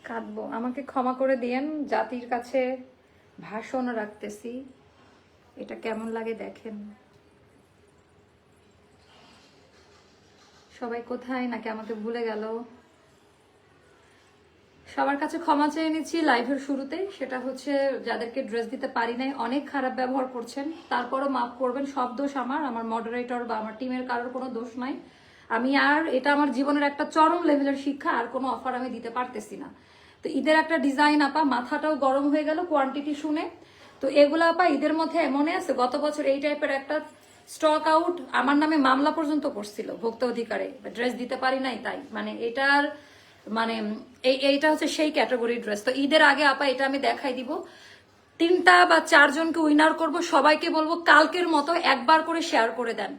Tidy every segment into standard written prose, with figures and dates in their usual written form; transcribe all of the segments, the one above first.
কাঁদবো, আমাকে ক্ষমা করে দিয়েন। জাতির কাছে ভাষণ রাখতেছি, এটা কেমন লাগে দেখেন। সবাই কোথায়, নাকি আমাকে ভুলে গেল? সবার কাছে ক্ষমা চেয়ে নিচ্ছি লাইভের শুরুতে। সেটা হচ্ছে যাদেরকে ড্রেস দিতে পারি নাই, অনেক খারাপ ব্যবহার করছেন, তারপরও মাফ করবেন। সব দোষ আমার মডারেটর বা আমার টিমের কারোর কোনো দোষ নাই। আমি আর এটা আমার জীবনের একটা চরম লেভেলের শিক্ষা, আর কোনো অফার আমি দিতে পারতেছি না। তো ঈদের একটা ডিজাইন আপা, মাথাটাও গরম হয়ে গেল কোয়ান্টিটি শুনে। তো এগুলো আপা ঈদের মধ্যে মনে আছে গত বছর এই টাইপের একটা স্টক আউট, আমার নামে মামলা পর্যন্ত করছিল ভোক্তা অধিকারে, ড্রেস দিতে পারি নাই তাই। মানে এটার মানে এইটা হচ্ছে সেই ক্যাটাগরি ড্রেস। তো ঈদের আগে আপা এটা আমি দেখাই দিব। 3টা বা 4জনকে উইনার করব, সবাইকে বলবো কালকের মতো একবার করে শেয়ার করে দেন।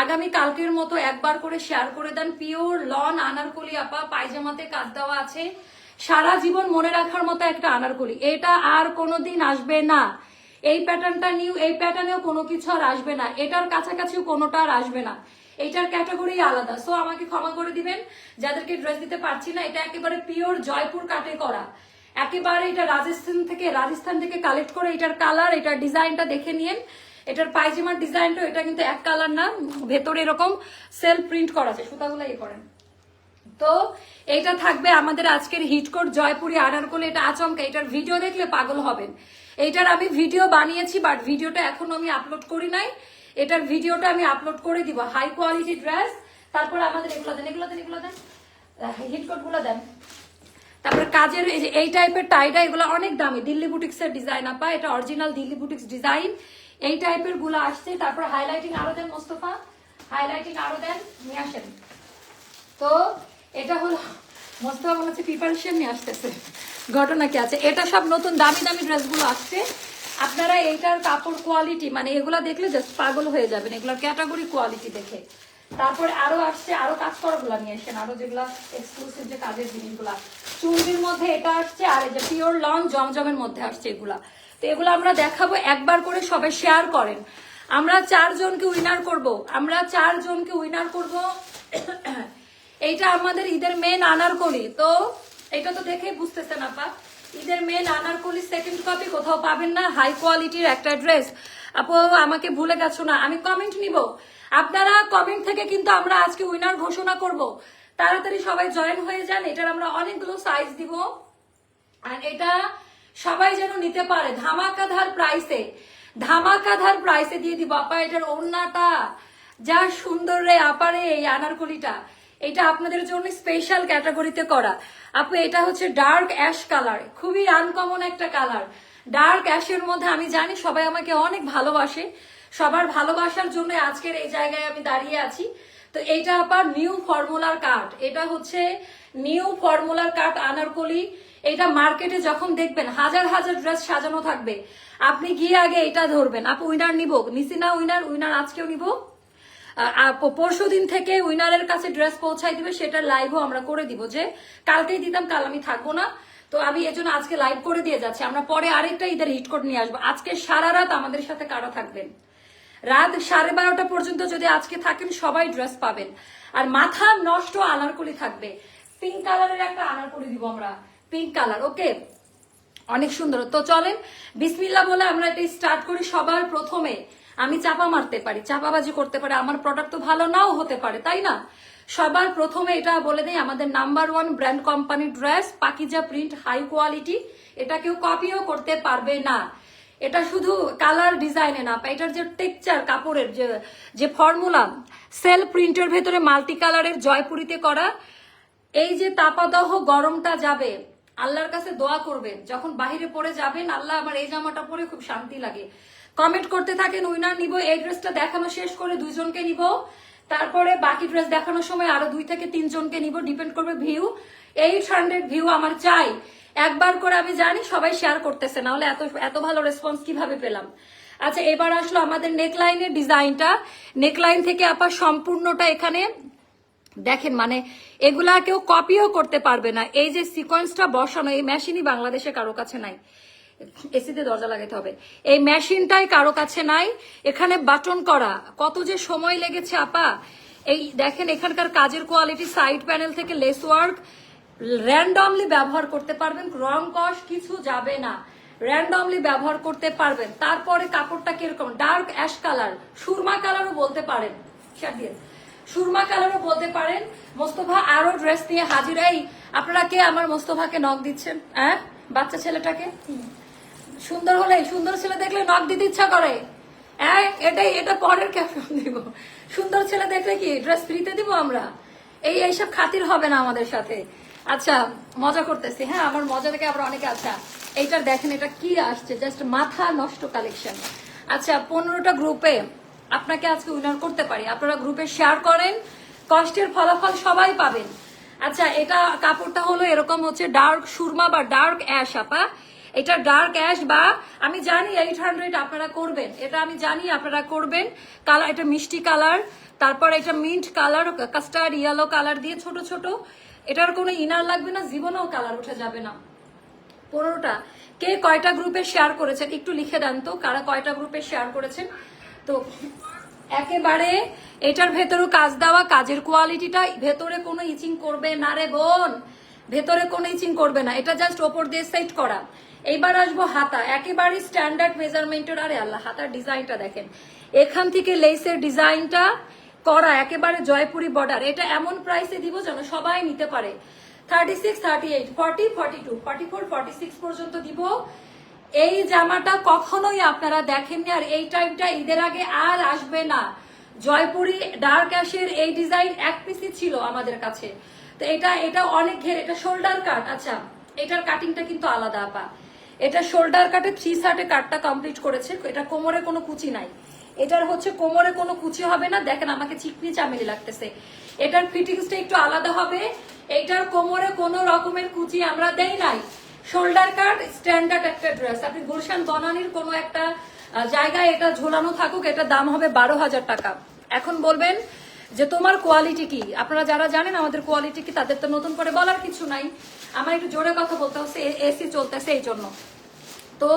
আগামী কালকের মতো একবার করে শেয়ার করে দেন। পিওর লন আনারকলি আপা, পায়জামাতে কাজ দেওয়া আছে, সারা জীবন মনে রাখার মতো একটা আনারকলি। এটা আর কোনোদিন আসবে না। এই প্যাটার্নটা নিউ, এই প্যাটার্নেও কোনো কিছু আর আসবে না, এটার কাছাকাছিও কোনোটা আর আসবে না। এইটার ক্যাটাগরি আলাদা। সো আমাকে ক্ষমা করে দিবেন যাদেরকে ড্রেস দিতে পারছি না। এটা একেবারে পিওর জয়পুর কাটে করা, একেবারে এটা রাজস্থান থেকে কালেক্ট করে। এটার কালার, এটার ডিজাইনটা দেখে নিন। এটার পায়জামার ডিজাইনটা, এটা কিন্তু এক কালার না, ভেতরে এরকম সেলফ প্রিন্ট করা আছে, সুতাগুলো ইয়ে করেন। তো এটা থাকবে আমাদের আজকের হিটকোট জয়পুরি আনারকলি। এটা আচমকা, এটার ভিডিও দেখলে পাগল হবেন। এইটার আমি ভিডিও বানিয়েছি, বাট ভিডিওটা এখনো আমি আপলোড করি নাই। এটার ভিডিওটা আমি আপলোড করে দিব। High quality dress. তারপর আমাদের এগুলো দেন, এগুলো দেন, হিটকোট গুলো দেন। তারপরে কাজের এই টাইপের টাইটা, এগুলো অনেক দামি, দিল্লি বুটিক্স এর ডিজাইন আপা, এটা অরিজিনাল দিল্লি বুটিক্স ডিজাইন। এই টাইপের গুলো আসছে। তারপর হাইলাইটিং আরো দেন মোস্তফা, হাইলাইটিং আরো দেন, নিয়ে আসেন। তো এটা হলো মোস্তফা মনে হচ্ছে প্রিপারেশন নিয়ে আসতেছে, ঘটনা কি আছে। এটা সব নতুন দামি দামি ড্রেসগুলো আসছে। আপনারা এইটার কাপড় কোয়ালিটি, মানে এগুলা দেখলে জাস্ট পাগল হয়ে যাবেন, এগুলোর ক্যাটাগরি কোয়ালিটি দেখে। তারপরে আরো আসছে, আরো কাজ করা গুলা নিয়ে আসেন, আরো যেগুলা এক্সক্লুসিভ যে কাজের জিনিসগুলা। চুনরির মধ্যে এটা আসছে, আর এই যে পিওর লং জমজমের মধ্যে আসছে এগুলা। তো এগুলো আমরা দেখাবো, একবার করে সবাই শেয়ার করেন। আমরা 4জনকে উইনার করব, আমরা 4জনকে উইনার করব। এইটা আমাদের ঈদের মেন আনারকলি। তো এটা তো দেখে বুঝতেছেন আপা, ঈদের মেন আনারকলি সেকেন্ড কপি কোথাও পাবেন না। হাই কোয়ালিটির একটা ড্রেস। আপু আমাকে ভুলে গেছো না, আমি কমেন্ট নিব। আপনারা কমেন্ট থেকে কিন্তু আমরা আজকে উইনার ঘোষণা করব। তাড়াতাড়ি সবাই জয়েন হয়ে যান। এটার আমরা অনেকগুলো সাইজ দিব, আর এটা সবাই যেন নিতে পারে ধামাকাধার প্রাইসে, ধামাকাধার প্রাইসে দিয়ে দিব আপা। এটার ওড়নাটা যা সুন্দর রে আপারে, এই আনারকলিটা এটা আপনাদের জন্য স্পেশাল ক্যাটাগরিতে করা আপু। এটা হচ্ছে ডার্ক অ্যাশ কালার, খুবই আনকমন একটা কালার। ডার্ক অ্যাশের মধ্যে আমি জানি সবাই আমাকে অনেক ভালোবাসে, সবার ভালোবাসার জন্য আজকের এই জায়গায় আমি দাঁড়িয়ে আছি। তো এইটা আবার নিউ ফর্মুলার কাট, এটা হচ্ছে নিউ ফর্মুলার কাট আনারকলি। এটা মার্কেটে যখন দেখবেন হাজার হাজার ড্রেস সাজানো থাকবে, আপনি গিয়ে আগে এটা ধরবেন। আপু উইনার নিব, নিছি না উইনার আজকেও নিব। পরশু দিন থেকে উইনারের কাছে ড্রেস পৌঁছাই দিবে, সেটার লাইভও আমরা করে দিব। যে কালকেই দিতাম, কাল আমি থাকবো না, তো আমি এজন্য আজকে লাইভ করে দিয়ে যাচ্ছি। আমরা পরে আরেকটা ঈদের হিটকোট নিয়ে আসবো। আজকে সারা রাত আমাদের সাথে কারা থাকবেন, রাত 12:30 পর্যন্ত যদি আজকে থাকেন সবাই ড্রেস পাবেন। আর মাথা নষ্ট আনারকলি থাকবে, পিঙ্ক কালারের একটা আনারকলি দিব আমরা, পিঙ্ক কালার। ওকে, অনেক সুন্দর। তো চলেন বিসমিল্লাহ বলে আমরা এটা স্টার্ট করি। সবার প্রথমে আমি চাপা মারতে পারি, চাপাবাজি করতে পারি, আমার প্রোডাক্ট তো ভালো নাও হতে পারে, তাই না? সবার প্রথমে এটা বলে দেই, আমাদের number 1 brand company dress, Pakiza print, high quality. এটা কেউ কপিও করতে পারবে না। এটা শুধু কালার ডিজাইনে না, এটার যে টেক্সচার, কাপড়ের যে ফর্মুলা, সেলফ প্রিন্টের ভেতরে মাল্টি কালারের জয়পুরিতে করা। এই যে তাপাদহ গরমটা যাবে, আল্লাহর কাছে দোয়া করবেন যখন বাহিরে পরে যাবেন, আল্লাহ আমার এই জামাটা পরে খুব শান্তি লাগে। কমেন্ট করতে থাকেন উইনার নিব। এই ড্রেসটা দেখানো শেষ করে 2জনকে নিব, তারপরে বাকি ড্রেস দেখানোর সময় আরো 2 থেকে 3জনকে নিব, ডিপেন্ড করবে ভিউ। 800 ভিউ আমার চাই একবার করে। আমি জানি সবাই শেয়ার করতেছে, না হলে এত ভালো রেসপন্স কিভাবে পেলাম। আচ্ছা, এবার আসলো আমাদের নেকলাইনের ডিজাইনটা। নেকলাইন থেকে আপা সম্পূর্ণটা এখানে দেখেন, মানে এগুলা কেউ কপিও করতে পারবে না। এই যে সিকোয়েন্সটা বসানো, এই মেশিনই বাংলাদেশে কারো কাছে নাই। এসিতে দরজা লাগাতে হবে, এই মেশিনটাই কারো কাছে নাই। এখানে বাটন করা, কত যে সময় লেগেছে আপা। এই দেখেন এখানকার কাজের কোয়ালিটি, সাইড প্যানেল থেকে লেস ওয়ার্ক, র্যান্ডমলি ব্যবহার করতে পারবেন, রং কস কিছু যাবে না, র্যান্ডমলি ব্যবহার করতে পারবেন। তারপরে কাপড়টা কিরকম, ডার্ক অ্যাশ কালার, সুরমা কালারও বলতে পারেন, সুরমা কালারও বলতে পারেন। মোস্তফা আরো ড্রেস নিয়ে হাজির। এই আপনারা কে আমার মোস্তফাকে নক দিচ্ছেন? হ্যাঁ, বাচ্চা ছেলেটাকে সুন্দর হলে, সুন্দর ছেলে দেখলে নক দিতে ইচ্ছা করে। হ্যাঁ, এটা পরের ক্যাপশন দিব। সুন্দর ছেলে দেখলে কি ড্রেস ফ্রিতে দিব আমরা? এইসব খাতির হবে না আমাদের সাথে। আচ্ছা, মজা করতেছি। হ্যাঁ, আমার মজা দেখে আবার অনেকে। আচ্ছা, এইটার দেখেন, এটা কি আসছে, জাস্ট মাথা নষ্ট কালেকশন। আচ্ছা, 15টা গ্রুপে আপনাকে আজকে উইনার করতে পারি। আপনারা গ্রুপে শেয়ার করেন, কষ্টের ফলাফল সবাই পাবেন। আচ্ছা, এটা কাপড়টা হলো এরকম হচ্ছে ডার্ক সুরমা বা ডার্ক অ্যাশ। আপা এটা ডার্ক অ্যাশ, বা আমি জানি 800 আপনারা করবেন, এটা আমি জানি আপনারা করবেন। কালার এটা মিষ্টি কালার, তারপর এটা mint colour, custard yellow colour দিয়ে ছোট ছোট। এটার কোনো ইনার লাগবে না, জীবনেও কালার উঠে যাবে না। 15টা কে কয়টা গ্রুপে শেয়ার করেছেন একটু লিখে দেন তো, কারা কয়টা গ্রুপে শেয়ার করেছেন। তো একেবারে এটার ভেতরেও কাজ দেওয়া, কাজের কোয়ালিটিটা, ভেতরে কোনো ইচিং করবে না রে বোন, ভেতরে কোনো ইচিং করবে না, এটা জাস্ট ওপর দিয়ে সেট করা। এইবার আসবো হাতা, একেবারে স্ট্যান্ডার্ড মেজারমেন্টের। আরে আল্লাহ, হাতার ডিজাইনটা দেখেন, এখান থেকে লেসের ডিজাইনটা করা, একেবারে জয়পুরি বর্ডার। এটা এমন প্রাইসে দিব যেন সবাই নিতে পারে। 36, 38, 40, 42, 44, 46 পর্যন্ত দিব। এই জামাটা কখনোই আপনারা দেখেননি, আর এই টাইমটা ঈদের আগে আর আসবে না। জয়পুরি ডার্ক অ্যাশের এই ডিজাইন এক পিসই ছিল আমাদের কাছে। তো এটা অনেক ঘের, এটা শোল্ডার কাট। আচ্ছা, এটার কাটিংটা কিন্তু আলাদা আপা। এটা শোল্ডার কাটে 3 শার্টে কাটটা কমপ্লিট করেছে। এটা কোমরে কোনো কুচি নাই, এটার হচ্ছে কোমরে কোনো কুচি হবে না। দেখেন আমাকে চিকনি চামেলি লাগতেছে। এটার ফিটিংসটা একটু আলাদা হবে। এইটার কোমরে কোনো রকমের কুচি আমরা দেই নাই। শোল্ডার কাট স্ট্যান্ডার্ড একটা ড্রেস। আপনি গুলশান বনানীর কোনো একটা জায়গায় এটা ঝোলানো থাকুক, এটা দাম হবে 12,000 টাকা। এখন বলবেন যে তোমার কোয়ালিটি কি? আপনারা যারা জানেন আমাদের কোয়ালিটি কি, তাদের তো নতুন করে বলার কিছু নাই। আমার একটু জোরে কথা বলতে হচ্ছে, এসি চলতেছে এই জন্য। তো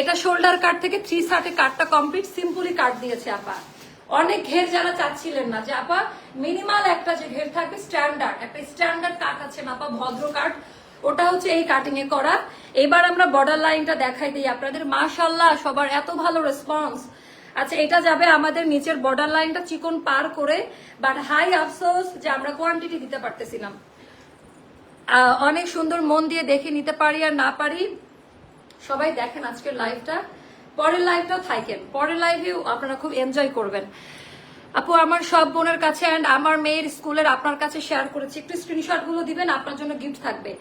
এটা শোল্ডার কাট থেকে 3 শার্টে কাটটা কমপ্লিট, সিম্পলি কাট দিয়েছে আপা। অনেক ঘের যারা চাচ্ছিলেন না যে আপা মিনিমাল একটা যে ঘের থাকবে, স্ট্যান্ডার্ড একটা স্ট্যান্ডার্ড কাট আছে না আপা, ভদ্র কাট, ওটা হচ্ছে এই কাটিং এ করা। এবার আমরা বর্ডার লাইনটা দেখাই দিই আপনাদের। মাশাআল্লাহ, সবার এত ভালো রেসপন্স। আচ্ছা, এটা যাবে আমাদের নিচের বর্ডার লাইনটা চিকন পার করে, বাট হাই আফসোস যে আমরা কোয়ান্টিটি দিতে পারতেছি না। অনেক সুন্দর, মন দিয়ে দেখে নিতে পারি আর না পারি। সবাই দেখেন আজকের লাইভটা, পরের লাইভটাও থাকেন, পরের লাইভেও আপনারা খুব এনজয় করবেন। আপু আমার সব বোনের কাছে অ্যান্ড আমার মেয়ের স্কুলের আপনার কাছে শেয়ার করেছি, একটু স্ক্রিনশট গুলো দিবেন, আপনার জন্য গিফট থাকবে।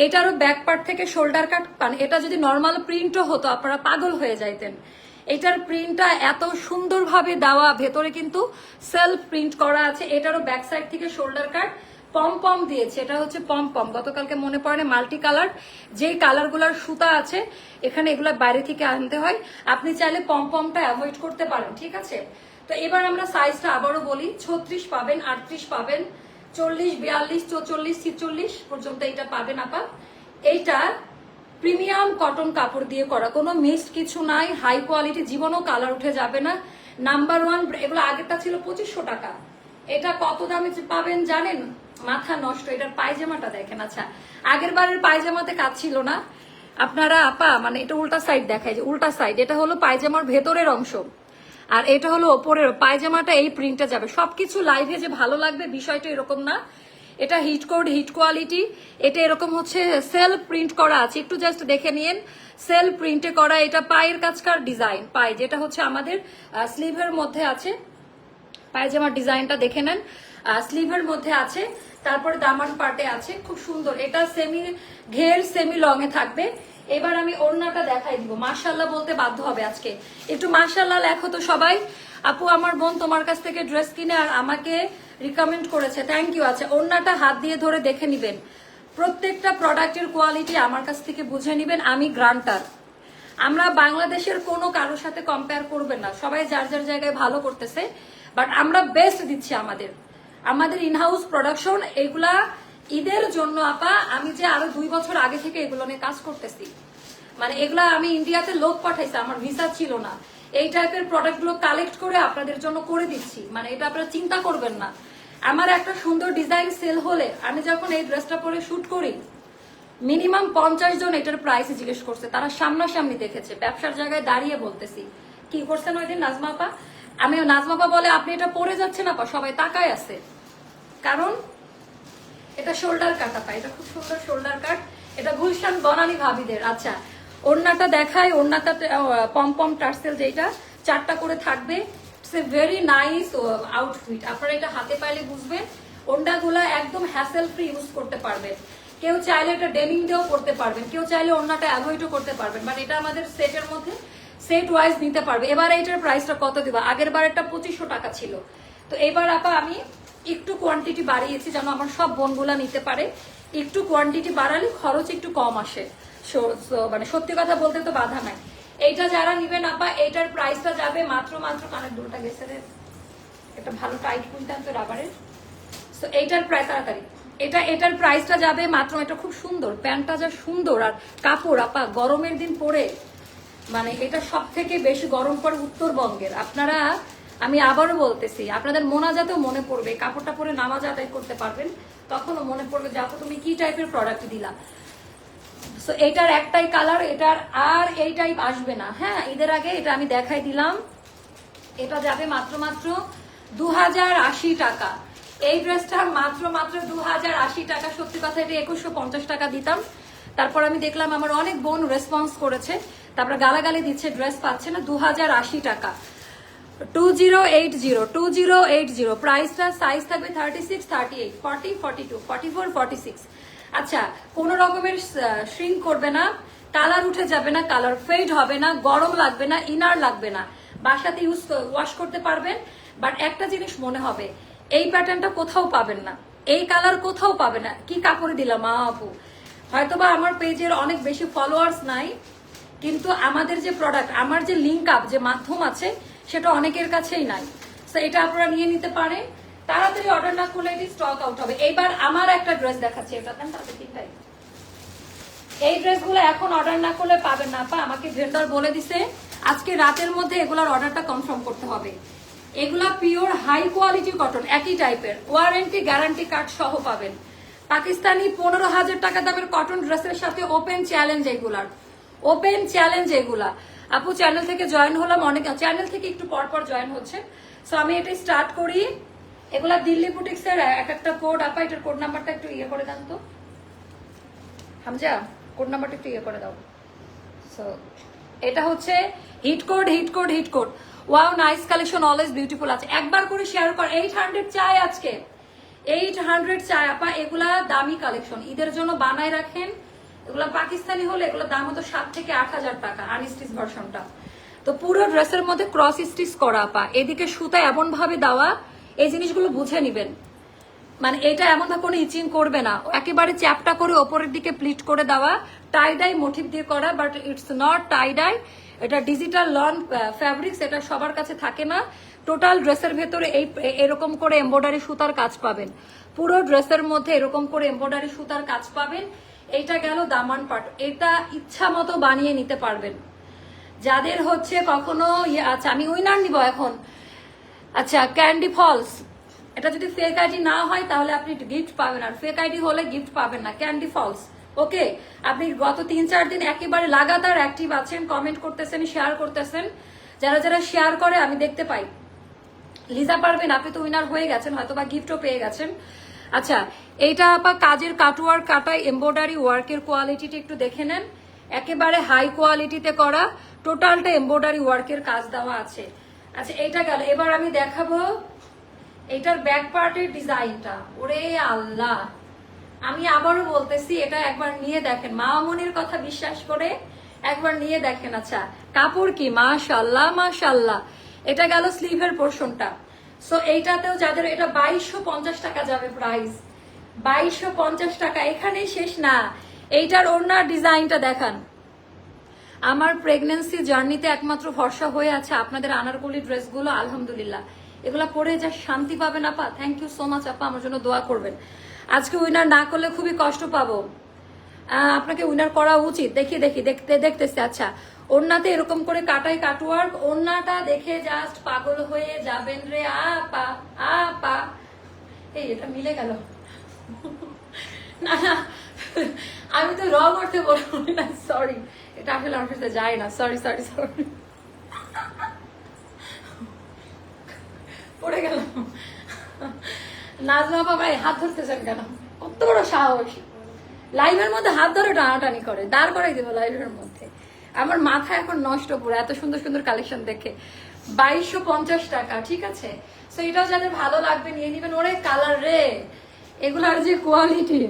এটারও ব্যাক পার্ট থেকে শোল্ডার কাট পান। এটা যদি নর্মাল প্রিন্টও হতো আপনারা পাগল হয়ে যাইতেন। এটার প্রিন্টটা এত সুন্দরভাবে দেওয়া, ভেতরে কিন্তু সেলফ প্রিন্ট করা আছে। এটারও ব্যাক সাইড থেকে শোল্ডার কাট, পম পম দিয়েছে। এটা হচ্ছে পম পম, গতকালকে মনে পড়ে মাল্টি কালার, যেই কালারগুলোর সুতা আছে এখানে, এগুলো বাইরে থেকে আনতে হয়। আপনি চাইলে পম পমটা অ্যাভয়েড করতে পারেন, ঠিক আছে। তো এবার আমরা সাইজটা আবারও বলি, 36 পাবেন, 38 পাবেন, 40, 42, 44, 46 পর্যন্ত এটা পাবেন আপা। এইটা প্রিমিয়াম কটন কাপড় দিয়ে করা, কোনো মিক্সড কিছু নাই, হাই কোয়ালিটি, জীবনও কালার উঠে যাবে না। নাম্বার 1, এগুলো আগেরটা ছিল 2500 টাকা। এটা কত দামে পাবেন জানেন? মাথা নষ্ট। এটার পায়জামাটা দেখেন। আচ্ছা, আগের বারের পায়জামাতে কাজ ছিল না আপনারা আপা, মানে এটা উল্টা সাইড দেখায়, যে উল্টা সাইড, এটা হলো পায়জামার ভেতরের অংশ, আর এটা হলো ওপরের পায়জামাটা। এই প্রিন্টটা যাবে। সবকিছু লাইভে যে ভালো লাগবে বিষয়টা এরকম না। এটা হিট কোড, হিট কোয়ালিটি। এটা এরকম হচ্ছে সেলফ প্রিন্ট করা আছে, একটু জাস্ট দেখে নিন, সেলফ প্রিন্টে করা। এটা পায়ের কাজকার ডিজাইন, পায়ে যেটা হচ্ছে আমাদের স্লিভের মধ্যে আছে, পায়জামার ডিজাইনটা দেখে নেন, স্লিভের মধ্যে আছে, তারপরে দামান পার্টে আছে, খুব সুন্দর। এটা সেমি ঘের, সেমি লং এ থাকবে। এবার আমি ওড়নাটা দেখাই দিব। মাশাআল্লাহ বলতে বাধ্য হবে আজকে, একটু মাশাআল্লাহ লেখো তো সবাই। আপু আমার বোন তোমার কাছ থেকে ড্রেস কিনে আর আমাকে রিকমেন্ড করেছে, থ্যাংক ইউ। আছে ওড়নাটা হাত দিয়ে ধরে দেখে নিবেন, প্রত্যেকটা প্রোডাক্টের কোয়ালিটি আমার কাছ থেকে বুঝে নিবেন, আমি গ্রান্টার। আমরা বাংলাদেশের কোনো কারোর সাথে কম্পেয়ার করবেন না, সবাই যার যার জায়গায় ভালো করতেছে, বাট আমরা বেস্ট দিচ্ছি। আমাদের ইনহাউস প্রোডাকশন, এগুলা ঈদের জন্য আপা। আমি যে আরো 2 বছর আগে থেকে এগুলো নিয়ে কাজ করতেছি, মানে এগুলা আমি ইন্ডিয়াতে লোক পাঠাইছি, আমার ভিসা ছিল না। এই টাইপের প্রোডাক্ট গুলো কালেক্ট করে আপনাদের জন্য করে দিচ্ছি, মানে এটা আপনারা চিন্তা করবেন না। আমার একটা সুন্দর ডিজাইন সেল হলে আমি যখন এই ড্রেসটা পরে শুট করি, মিনিমাম 50 জন এটার প্রাইস জিজ্ঞেস করছে, তারা সামনাসামনি দেখেছে, ব্যবসার জায়গায় দাঁড়িয়ে বলতেছি। কি করছেন ওই দিন নাজমা আপা? আমি নাজমা আপা বলে আপনি এটা পরে যাচ্ছেন আপা, সবাই তাকায় আছে, কারণ এটা শোল্ডার কাট আপা, এটা খুব সুন্দর শোল্ডার কাট, এটা গুলশান বনানী ভাবিদের। আচ্ছা ওড়নাটা দেখায়, ওড়নাটা পম পম টার্সেল যেটা 4টা করে থাকবে, it's a very nice outfit. আপনারা এটা হাতে পাইলে বুঝবেন, ওড়নাগুলা একদম হ্যাসেল ফ্রি ইউজ করতে পারবেন। কেউ চাইলে এটা ডেনিম দিয়েও করতে পারবেন, কেউ চাইলে ওড়নাটা অ্যাভয়েডও করতে পারবেন, বাট এটা আমাদের সেটের মধ্যে সেট ওয়াইজ নিতে পারবে। এবার এইটার প্রাইসটা কত দিব? আগের বার একটা 2500 টাকা ছিল, তো এবার আপা আমি একটু কোয়ান্টিটি বাড়িয়েছি যেন আমার সব বোনগুলা নিতে পারে। একটু কোয়ান্টিটি বাড়ালে খরচ একটু কম আসে, মানে সত্যি কথা বলতে তো বাধা নাই। এইটা যারা নিবেন আপা, এইটার প্রাইসটা যাবে মাত্র কানের দুলটা গেছে রে, এটা ভালো টাইট কুইন্টাল তো রাবারের। তো এইটার প্রায় তাড়াতাড়ি এটার প্রাইসটা যাবে মাত্র, এটা খুব সুন্দর, প্যান্টটা যা সুন্দর, আর কাপড় আপা গরমের দিন পরে, মানে এটা সব থেকে বেশি গরম পড়ে উত্তরবঙ্গের। আপনারা, আমি আবারও বলতেছি, আপনাদের মোনাজাতেও মনে পড়বে, কাপড়টা পরে নামাজ আদায় করতে পারবেন, তখনও মনে পড়বে যে আপু তুমি কি টাইপের প্রোডাক্ট দিলা। সো এটার একটাই কালার, এটার আর এই টাইপ আসবে না। হ্যাঁ, ঈদের আগে এটা আমি দেখাই দিলাম। এটা যাবে মাত্র 2080 টাকা। এই ড্রেসটা মাত্র 2080 টাকা। সত্যি কথা এটা 2150 টাকা দিতাম, তারপর আমি দেখলাম আমার অনেক বোন রেসপন্স করেছে, তারপর গালাগালি দিচ্ছে ড্রেস পাচ্ছে না। 2080 টাকা, 2080 প্রাইসটা। সাইজ থাকবে 36, 38, 40, 42, 44, 46। আচ্ছা, কোন রকমের শ্রিঙ্ক করবে না, কালার উঠে যাবে না, কালার ফেড হবে না, গরম লাগবে না, ইনার লাগবে না, বাসাতে ওয়াশ করতে পারবেন। বাট একটা জিনিস মনে হবে, এই প্যাটার্নটা কোথাও পাবেন না, এই কালার কোথাও পাবে না। কি কাপড়ে দিলাম মা আপু? হয়তোবা আমার পেজের অনেক বেশি ফলোয়ার্স নাই, কিন্তু আমাদের যে প্রোডাক্ট, আমার যে লিঙ্ক আপ, যে মাধ্যম আছে, সেটা অনেকের কাছেই নাই। তো এটা আপনারা নিয়ে নিতে পারেন, তাড়াতাড়ি অর্ডার না করলে এটি স্টক আউট হবে। এইবার আমার একটা ড্রেস দেখাচ্ছি, এটা দেন তাড়াতাড়ি ভাই। এই ড্রেসগুলো এখন অর্ডার না করলে পাবেন না আপা, আমাকে ভেন্ডর বলে দিছে আজকে রাতের মধ্যে এগুলোর অর্ডারটা কনফার্ম করতে হবে। এগুলা পিওর হাই কোয়ালিটি কটন, একই টাইপের, ওয়ারেন্টি গ্যারান্টি কার্ড সহ পাবেন। পাকিস্তানি 15,000 টাকা দামের কটন ড্রেসের সাথে ওপেন চ্যালেঞ্জ এগুলার, ওপেন চ্যালেঞ্জ এগুলা। আপু চ্যানেল থেকে জয়েন হলাম, অনেক চ্যানেল থেকে একটু পর জয়েন হচ্ছে। সো আমি এটা স্টার্ট করি। এগুলা দিল্লি বুটিক্স এর এক একটা কোড আপা, এটার কোড নাম্বারটা একটু ইয়ে করে দেন তো হামজা, কোড নাম্বারটা একটু ইয়ে করে দাও। সো এটা হচ্ছে hit code. Wow, nice collection, always beautiful আছে। একবার করে শেয়ার কর। 800 চাই আজকে, 800 চাই আপা। এগুলা দামি কালেকশন, ঈদের জন্য বানায় রাখেন। এগুলা পাকিস্তানি হলে এগুলো দাম হতো 7 থেকে 8,000 টাকা, আনস্টিচ ভার্সনটা। তো পুরো ড্রেসের মধ্যে ক্রস স্টিচ করা আপা, এদিকে সুতা এমন ভাবে দেওয়া, এই জিনিসগুলো বুঝে নিবেন। মানে এটা এমন ভাবে কোনো ইচিং করবে না, একেবারে চ্যাপটা করে ওপরের দিকে প্লিট করে দেওয়া, টাই ডাই মোটিভ দিয়ে করা, but it's not tie die, এটা ডিজিটাল লন ফ্যাব্রিক্স, এটা সবার কাছে থাকে না। টোটাল ড্রেসের ভেতরে এরকম করে এমব্রয়ডারি সুতার কাজ পাবেন, পুরো ড্রেসের মধ্যে এরকম করে এমব্রয়ডারি সুতার কাজ পাবেন। এইটা গেল দামান পাট, এটা ইচ্ছা মতো বানিয়ে নিতে পারবেন। যাদের হচ্ছে কখনো আচ্ছা আমি উইনার নিব এখন। আচ্ছা, ক্যান্ডি ফলস, এটা যদি ফেক আইডি না হয় তাহলে আপনি গিফট পাবেন, আর ফেক আইডি হলে গিফট পাবেন না। ক্যান্ডি ফলস, ওকে। আপনি গত 3-4 দিন একেবারে লাগাতার অ্যাক্টিভ আছেন, কমেন্ট করতেছেন, শেয়ার করতেছেন। যারা যারা শেয়ার করে আমি দেখতে পাই। লিজা পারবেন, আপনি তো উইনার হয়ে গেছেন, হয়তো বা গিফটও পেয়ে গেছেন। আচ্ছা, এইটা আপা কাজের কাটওয়ার্ক, কাটাই এমব্রয়ডারি ওয়ার্কের কোয়ালিটিটা একটু দেখে নেন, একেবারে হাই কোয়ালিটিতে করা, টোটালটা এমব্রয়ডারি ওয়ার্কের কাজ দেওয়া আছে। আচ্ছা, এইটা গেল। এবার আমি দেখাবো এটার ব্যাক পার্টের ডিজাইনটা। ওরে আল্লাহ, আমি আবারও বলতেছি, এটা একবার নিয়ে দেখেন, মামনির কথা বিশ্বাস করে একবার নিয়ে দেখেন। আচ্ছা, কাপড় কি মাশাআল্লাহ মাশাআল্লাহ। এটা গেল স্লিভের পোর্শনটা। সো এইটাতেও যাদের, এটা 2250 টাকা যাবে প্রাইস, 2250 টাকা। এখানেই শেষ না, এইটার ওড়নার ডিজাইনটা দেখান। আমার প্রেগনেন্সি জার্নিতে একমাত্র ভরসা হয়ে আছে আপনাদের আনারকলি ড্রেসগুলো, আলহামদুলিল্লাহ। এগুলা পরে যা শান্তি পাবেন আপা। থ্যাংক ইউ সো মাচ আপা, আমার জন্য দোয়া করবেন। আজকে উইনার না করলে খুবই কষ্ট পাবো, আপনাকে উইনার করা উচিত। দেখতেছি। আচ্ছা, ওড়নাতে এরকম করে কাটাই কাটওয়ার্ক, ওড়নাটা দেখে জাস্ট পাগল হয়ে যাবেন রে আপা। আপা এই এটা মিলে গেল। না না, আমি তো রং করতে বলবো না, সরি, এটা আসলে আমার সাথে যায় না, সরি সরি সরি, পড়ে গেল। নাজমা আপা ভাই হাত ধরতেছেন কেন? কত বড় সাহস, লাইভের মধ্যে হাত ধরে টানাটানি করে, দাঁড় করাই দেবো লাইভের মধ্যে। আমার মাথা এখন নষ্ট পুরো এত সুন্দর সুন্দর কালেকশন দেখে। 2250 টাকা, ঠিক আছে। সো এটাও যাদের ভালো লাগবে নিয়ে নিবেন। ওরে কালার রে, এগুলার যে কোয়ালিটি,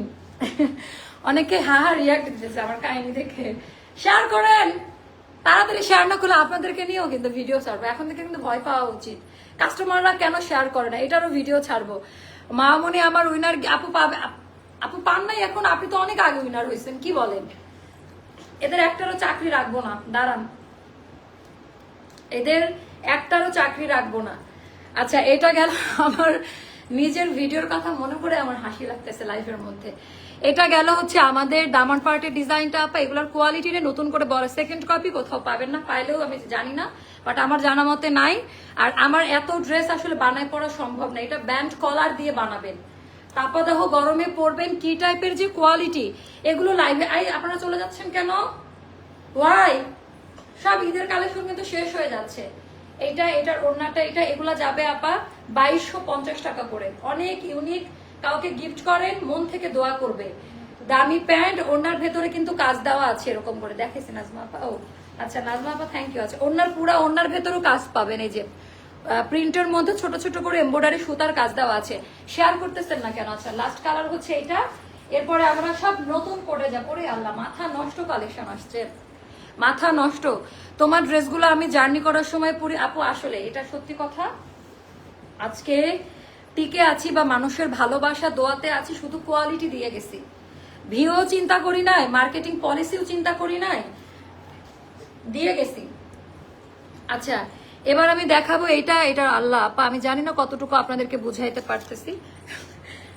অনেকে হা হা রিয়াক্ট দিতেছে আমার কাহিনী দেখে। শেয়ার করেন, তাড়াতাড়ি শেয়ার না করলে আপনাদেরকে নিয়েও কিন্তু ভিডিও ছাড়বো। এখন থেকে কিন্তু ভয় পাওয়া উচিত, কাস্টমাররা কেন শেয়ার করে না, এটারও ভিডিও ছাড়বো। মামনি আমার উইনার আপু পাবে, আপু পান নাই এখন, আপনি তো অনেক আগে উইনার হয়েছেন, কি বলেন? এদের একটারও চাকরি রাখবো না, দাঁড়ান, এদের একটারও চাকরি রাখবো না। আচ্ছা, এটা গেল আমার নিজের ভিডিওর কথা মনে করে আমার হাসি লাগতেছে লাইফের মধ্যে। এটা গেল হচ্ছে আমাদের দামান পার্টের ডিজাইনটা আপা, এগুলোর কোয়ালিটি নতুন করে বলে সেকেন্ড কপি কোথাও পাবেন না, পাইলেও আমি জানি না, বাট আমার জানা মতে নাই। আর আমার এত ড্রেস আসলে বানায় পড়া সম্ভব না, এটা ব্যান্ড কলার দিয়ে বানাবেন, তাপাদাহ গরমে পরবেন, কি টাইপের যে কোয়ালিটি। এগুলো লাইভে আপনারা চলে যাচ্ছেন কেন? ওয়াই, সব ঈদের কালেকশন কিন্তু শেষ হয়ে যাচ্ছে। এইটা, এটার ওড়নাটা, এটা, এগুলা যাবে আপা 2250 টাকা করে। অনেক ইউনিক, কাউকে গিফট করেন, মন থেকে দোয়া করবে। দামি প্যান্ট, ওড়নার ভেতরে কিন্তু কাজ দেওয়া আছে এরকম করে, দেখেছি নাজমা আপা? ও আচ্ছা নাজমা আপা, থ্যাংক ইউ। আছে ওড়নার পুরা, ওড়নার ভেতরেও কাজ পাবেন, এই যে প্রিন্টের মধ্যে ছোট ছোট করে এমব্রয়ডারি সুতার কাজ দেওয়া আছে। শেয়ার করতেছেন না কেন? আচ্ছা, লাস্ট কালার হচ্ছে এটা, এরপরে আমরা সব নতুন করে যাবো। রে আল্লাহ, মাথা নষ্ট কালেকশন আসছে, মাথা নষ্ট। তোমার ড্রেসগুলো আমি জার্নি করার সময় পরি আপু, আসলে এটা সত্যি কথা। আজকে টিকে আছি বা মানুষের ভালোবাসা দোয়াতে আছি, শুধু কোয়ালিটি দিয়ে গেছি। ভিও চিন্তা করি নাই, মার্কেটিং পলিসিও চিন্তা করি নাই, দিয়ে গেছি। আচ্ছা, এবার আমি দেখাবো এটা, এটা আল্লাহ আপা, আমি জানি না কতটুকু আপনাদেরকে বুঝাইতে পারতেছি।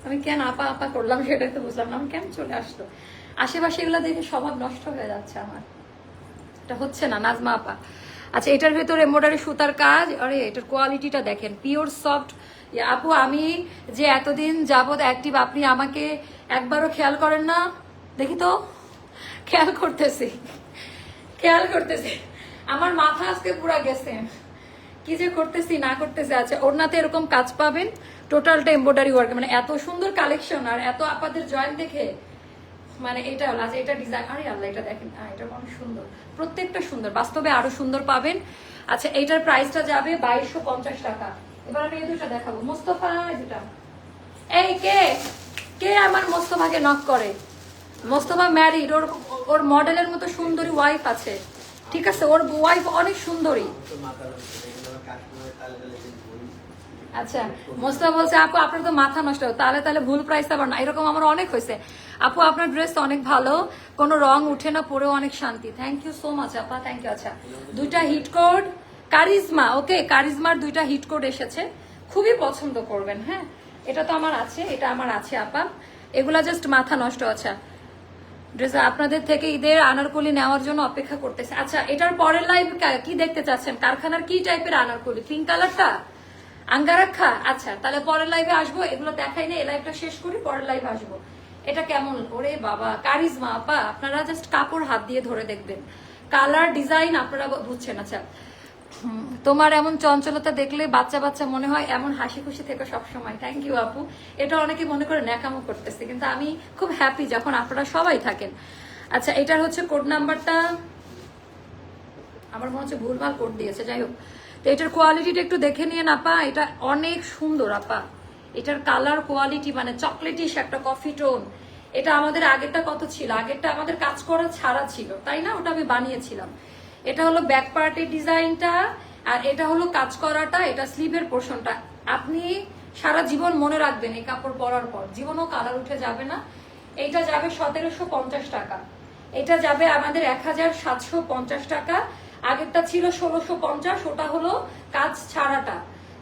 আমি কেন আপা আপা করলাম সেটাই তো বুঝলাম না, আমি কেন চলে আসলো। আশেপাশে এগুলো দেখে স্বভাব নষ্ট হয়ে যাচ্ছে আমার, এটা হচ্ছে না নাজমা আপা। আচ্ছা, এটার ভেতরে এমব্রয়ডারি সুতার কাজ, আরে এটার কোয়ালিটিটা দেখেন, পিওর সফট। আপু আমি যে এতদিন যাবত অ্যাক্টিভ, আপনি আমাকে একবারও খেয়াল করেন না? দেখি তো, খেয়াল করতেছি, খেয়াল করতেছি, আমার মাথা আজকে পুরা গেছে, কি যে করতেছি না করতেছি। আচ্ছা, ওড়নাতে এরকম কাজ পাবেন, টোটালটা এমব্রয়ডারি ওয়ার্ক, মানে এত সুন্দর কালেকশন আর এত আপাদের জয়েন্ট দেখে মানে এটা হলো। আচ্ছা, এটা ডিজাইন, আরে আল্লাহ, এটা দেখেন, এটা অনেক সুন্দর, প্রত্যেকটা সুন্দর, বাস্তবে আরো সুন্দর পাবেন। আচ্ছা, এইটার প্রাইসটা যাবে 2250 টাকা। এবার আমি এই দুটো দেখাবো। মোস্তফা, দুটা, এই কে কে আমার মোস্তফাকে নক করে? মোস্তফা ম্যারিড, ওর ওর মডেলের মতো সুন্দরী ওয়াইফ আছে, ঠিক আছে, ওর ওয়াইফ অনেক সুন্দরী। আচ্ছা, মোস্তফা বলছে আপু আপনার তো মাথা নষ্ট, তাহলে তাহলে ভুল প্রাইস আবার না, এরকম আমার অনেক হয়েছে। আপু আপনার ড্রেস অনেক ভালো, কোনো রং উঠে না, পরেও অনেক শান্তি। থ্যাংক ইউ সো মাচ আপা, থ্যাংক ইউ। আচ্ছা, দুইটা হিট কোড কারিজমা, ওকে, কারিজমার দুইটা হিট কোড এসেছে, খুবই পছন্দ করবেন। হ্যাঁ, এটা তো আমার আছে, এটা আমার আছে আপা, এগুলা জাস্ট মাথা নষ্ট। আচ্ছা, ড্রেস আপনাদের থেকে ঈদের আনারকলি নেওয়ার জন্য অপেক্ষা করতেছে। আচ্ছা, এটার পরের লাইভ কি দেখতে চাচ্ছেন? কারখানার কি টাইপের আনারকলি? পিঙ্ক কালারটা, আঙ্গারাক্ষা? আচ্ছা, তাহলে পরের লাইভে আসবো, এগুলো দেখাই না, এই লাইভটা শেষ করি, পরের লাইভে আসবো। এটা কেমন? ওরে বাবা, কারিজমা আপা, আপনারা জাস্ট কাপড় হাত দিয়ে ধরে দেখবেন, কালার ডিজাইন আপনারা বুঝছেন। আচ্ছা, তোমার এমন চঞ্চলতা দেখলে বাচ্চা বাচ্চা মনে হয়, এমন হাসি খুশি থেকে সবসময়। থ্যাংক ইউ আপু। এটা অনেকে মনে করে ন্যাকামো করতেছে, কিন্তু আমি খুব হ্যাপি যখন আপনারা সবাই থাকেন। আচ্ছা, এটার হচ্ছে কোড নাম্বারটা, আমার মনে হচ্ছে ভুলভাল কোড দিয়েছে, যাই হোক। তো এটার কোয়ালিটিটা একটু দেখে নিয়ে আপা, এটা অনেক সুন্দর আপা, এটার কালার কোয়ালিটি মানে চকলেটিশ একটা কফি টোন। এটা আমাদের আগেরটা কত ছিল? আগেরটা আমাদের কাজ করা ছাড়া ছিল, তাই না? ওটা আমি বানিয়েছিলাম। এটা হলো ব্যাক পার্টের ডিজাইনটা, আর এটা হলো কাজ করাটা, এটা স্লিভের পোর্শনটা। আপনি সারা জীবন মনে রাখবেন, এই কাপড় পরার পর জীবনও কালার উঠে যাবে না। এইটা যাবে 1750 টাকা, এটা যাবে আমাদের 1750 টাকা। আগেরটা ছিল 1650, ওটা হলো কাজ ছাড়াটা।